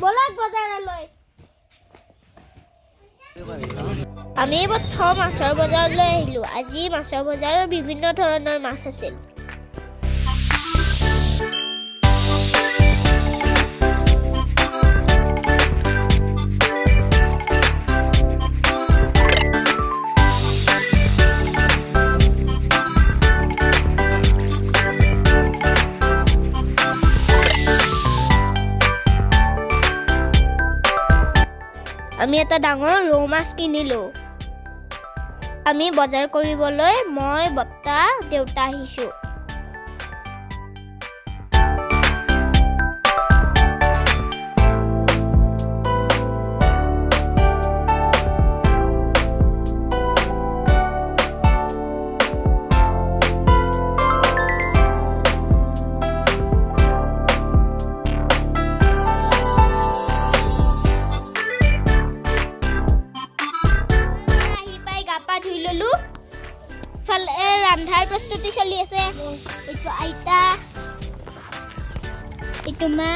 বলক বজাৰলৈ আমি প্ৰথম মাছৰ বজাৰলৈ আহিলোঁ আজি মাছৰ বজাৰত বিভিন্ন ধৰণৰ মাছ আছিল আমি এটা ডাঙৰ ৰৌ মাছ কিনিলোঁ আমি বজাৰ কৰিবলৈ মই বত্তা দেউতা আহিছোঁ ৰন্ধাৰ প্ৰস্তুতি চলি আছে এইটো আইতা এইটো মা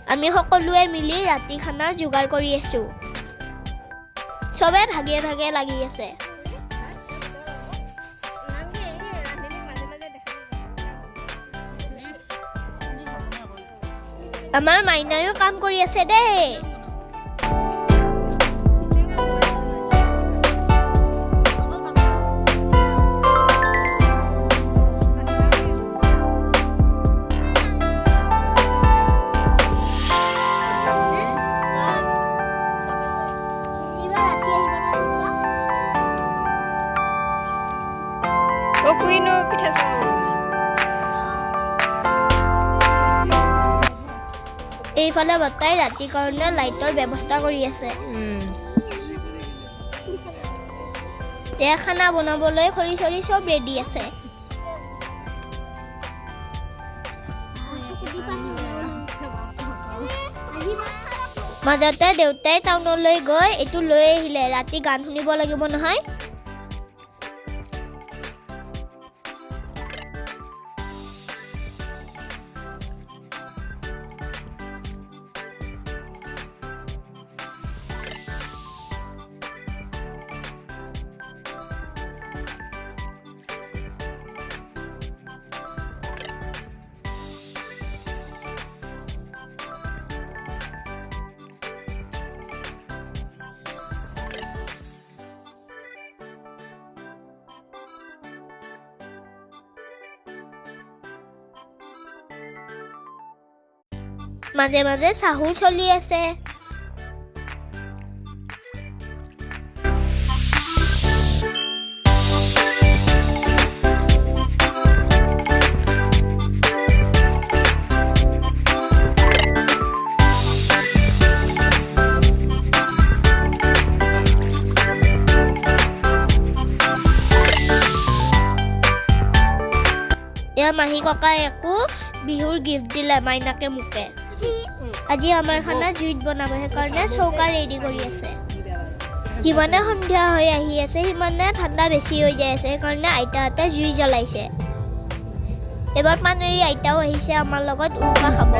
আমি সকলোৱে মিলি ৰাতি খানা যোগাৰ কৰি আছো চবে ভাগে ভাগে লাগি আছে আমাৰ মাইনায়ো কাম কৰি আছে দেই এইফালে বতাই ৰাতি কাৰণে লাইটৰ ব্যৱস্থা কৰি আছে এয়া খানা বনাবলৈ খৰি চৰি চব ৰেডি আছে মাজতে দেউতাই টাউনলৈ গৈ এইটো লৈ আহিলে ৰাতি গান শুনিব লাগিব নহয় মাজে মাজে চাহু চলি আছে এয়া মাহী ককাই একো বিহুৰ গিফ্ট দিলে মাইনাকে মোকে আজি আমাৰ খানা জুইত বনাব সেইকাৰণে চৌকা ৰেডি কৰি আছে যিমানে সন্ধিয়া হৈ আহি আছে সিমানে ঠাণ্ডা বেছি হৈ যায় আছে সেইকাৰণে আইতাহঁতে জুই জ্বলাইছে এবাৰ পানেৰি আইতাও আহিছে আমাৰ লগত উৰুকা খাব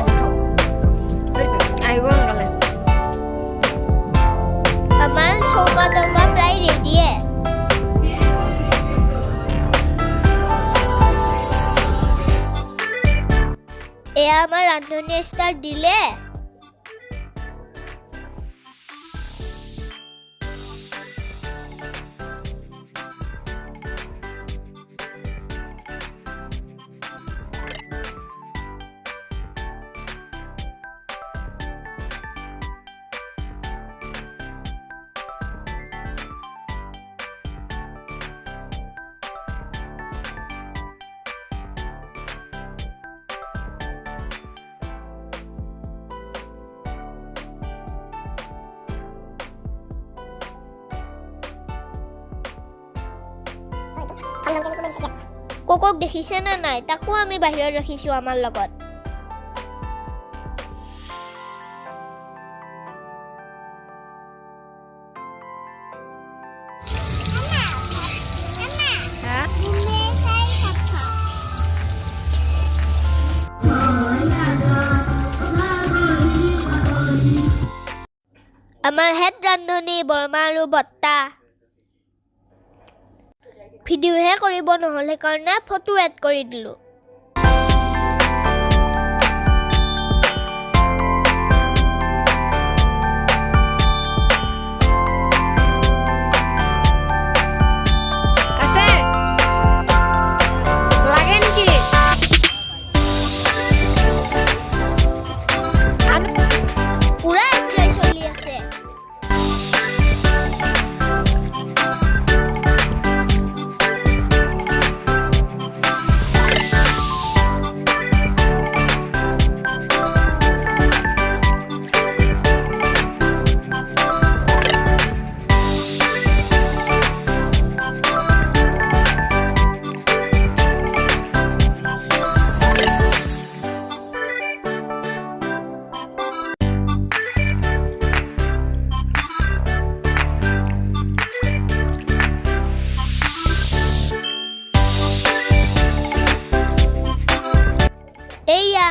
আমাৰ চৌকা তৌকা প্ৰায় ৰেডিয়ে এয়া আমাৰ ৰান্ধনী ষ্টাৰ্ট দিলে কোকক দেখিছে না নাই তাকো আমি বাহিৰত ৰাখিছো আমাৰ লগত আমাৰ হেড ৰান্ধনী বৰমা আৰু বৰ্তা ভিডিঅ'হে কৰিব নহ'লে কাৰণে ফটো এড কৰি দিলোঁ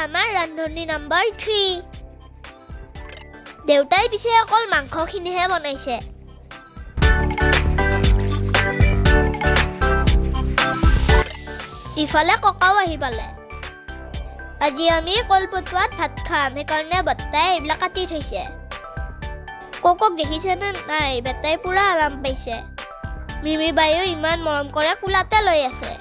আমাৰ ৰান্ধনী নম্বৰ 3 দেউতাই পিছে অকল মাংসখিনিহে বনাইছে ইফালে ককাও আহি পালে আজি আমি কলপটুৱাত ভাত খাম সেইকাৰণে বৰ্তাই এইবিলাক কাটি থৈছে কোকক দেখিছেনে নাই বেটাই পুৰা আৰাম পাইছে মিমি বাইও ইমান মৰম কৰে কোলাতে লৈ আছে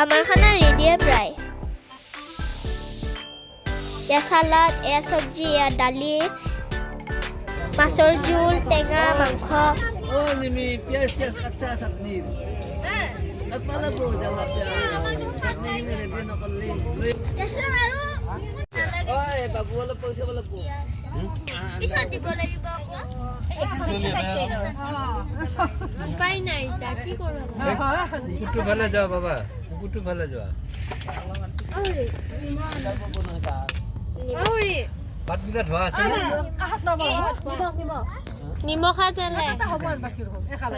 আমাৰ খানা ৰেডিয়ে প্ৰায় এয়া সালাড এয়া চব্জি এয়া দালি মাছৰ জোল টেঙা মাংস নিমি পিয়াজ কাঁচা চাটনি পালা বো জালা চাটনি ৰেডি নকৰলি ওই বাবু অলপ পইচা বলক পিছত দিব লাগিব কাই নাই তা কি কৰিব কুটু ভালে যাও বাবা কুটু ভালে যাও আউৰি পাত গিলা ধোৱা আছে না কাহত নব নিমখ তেলে এটা হ'ব বাছিৰ হ'ব এখালা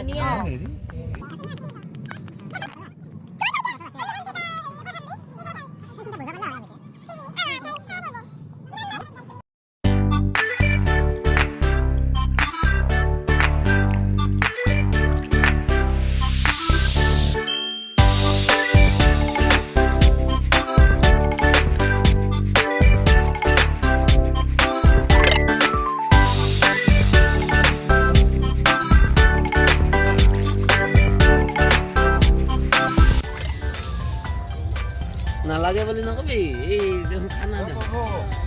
নালাগে বুলি নকবি এই দেখোন খানা দে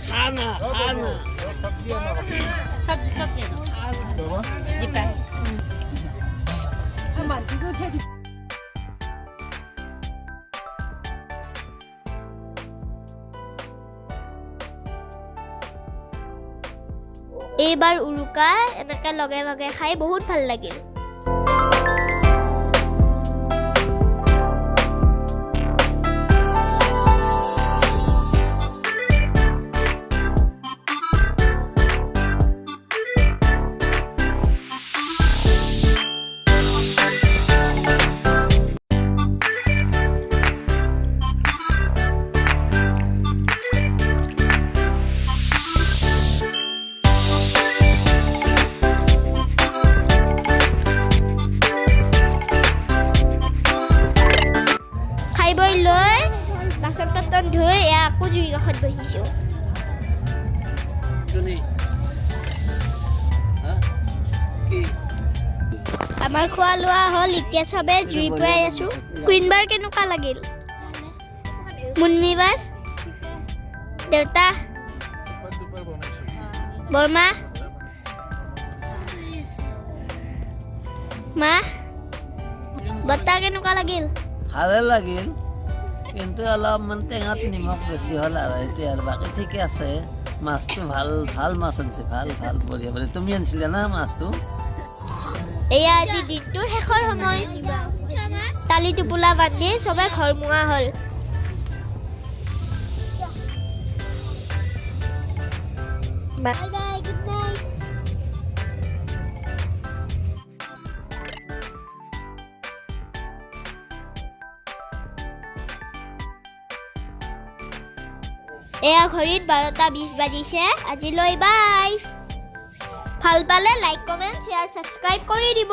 খানা খানা সবজি সবজি দিপা আমার দিগো ছেদি এইবাৰ উৰুকা এনেকে লগে লগে খাই বহুত ভাল লাগিল ধুই আকৌ জুই কাষত বহিছো আমাৰ খোৱা লোৱা হ'ল এতিয়া সবে জুই পুৱাই আছো কুইনবাৰ কেনেকুৱা লাগিল মুন্মিবাৰ দেউতা বৰমা মা বৰ্তা কেনেকুৱা লাগিল ভালে লাগিল কিন্তু অলপমান টেঙাত নিমখ বেছি হ'ল আৰু এতিয়া আৰু বাকী ঠিকে আছে মাছটো ভাল ভাল মাছ আনিছে ভাল ভাল বঢ়িয়া বঢ়িয়া তুমি আনিছিলা না মাছটো এয়া আজি দিনটোৰ শেষৰ সময় টালি টোপোলা বান্ধি সবে ঘৰ মুৱা হ'ল বাই বাই, গুড নাইট। এয়া ঘড়ীত 12:20 বাজিছে। আজিলৈ বাই। ভাল পালে লাইক কমেণ্ট শ্বেয়াৰ ছাবস্ক্ৰাইব কৰি দিব।